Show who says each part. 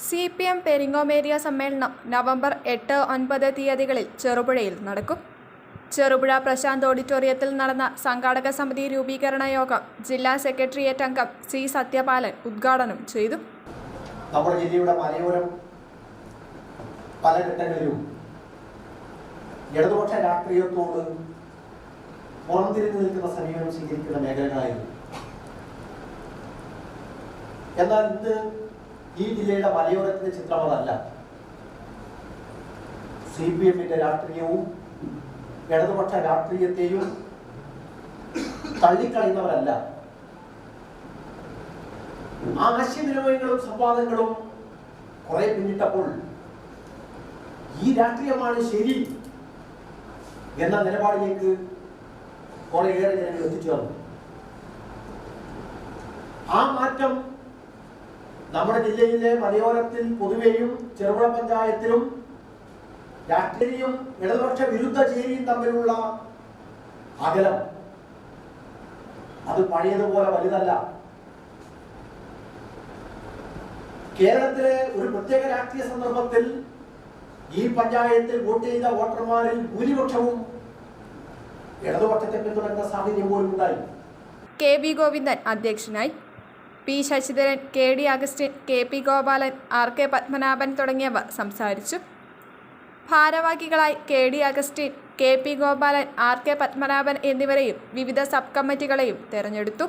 Speaker 1: CPM പെരിങ്ങോമേരിയ സമ്മേളനം November 8, 9 തീയതികളിൽ ചെറുപുഴയിൽ നടക്കും. ചെറുപുഴ പ്രശാന്ത് ഓഡിറ്റോറിയത്തിൽ നടന്ന സംഘാടക സമിതി രൂപീകരണ യോഗം ജില്ലാ സെക്രട്ടേറിയറ്റ് അംഗം C. സത്യപാലൻ ഉദ്ഘാടനം ചെയ്തു.
Speaker 2: നമ്മുടെ ജില്ലയുടെ മലയോരം പല ഘട്ടങ്ങളിലും ഇടതുപക്ഷ രാഷ്ട്രീയത്തോട് പുറംതിരിഞ്ഞു നിൽക്കുന്ന സമീപനം സ്വീകരിക്കുന്ന മേഖലകളായിരുന്നു. എന്നാൽ ഇന്ന് ഈ ജില്ലയുടെ മലയോരത്തിന്റെ ചിത്രം അതല്ല. CPMന്റെ രാഷ്ട്രീയവും ഇടതുപക്ഷ രാഷ്ട്രീയത്തെയും തള്ളിക്കളയുന്നവരല്ല. ആ ആശയവിനിമയങ്ങളും സംവാദങ്ങളും കുറെ പിന്നിട്ടപ്പോൾ ഈ രാഷ്ട്രീയമാണ് ശരി എന്ന നിലപാടിലേക്ക് കുറേയേറെ ജനങ്ങൾ എത്തിച്ചേർന്നു. ആ മാറ്റം നമ്മുടെ ജില്ലയിലെ മലയോരത്തിൽ പൊതുവെയും ചെറുപുഴ പഞ്ചായത്തിലും രാഷ്ട്രീയവും ഇടതുപക്ഷ വിരുദ്ധ ചേരിയും തമ്മിലുള്ള അകലം അത് പഴയതുപോലെ വലുതല്ല. കേരളത്തിലെ ഒരു പ്രത്യേക രാഷ്ട്രീയ സന്ദർഭത്തിൽ ഈ പഞ്ചായത്തിൽ വോട്ട് ചെയ്ത വോട്ടർമാരിൽ ഭൂരിപക്ഷവും ഇടതുപക്ഷത്തെ പിന്തുണയ്ക്കുന്ന സാഹചര്യം പോലും ഉണ്ടായി.
Speaker 1: KB ഗോവിന്ദൻ അധ്യക്ഷനായി. P. Sasidharan, KD Augustine, KP Gopalan, RK Padmanabhan തുടങ്ങിയവർ സംസാരിച്ചു. ഭാരവാഹികളായി KD Augustine, KP Gopalan, RK Padmanabhan എന്നിവരെയും വിവിധ സബ് കമ്മിറ്റികളെയും തെരഞ്ഞെടുത്തു.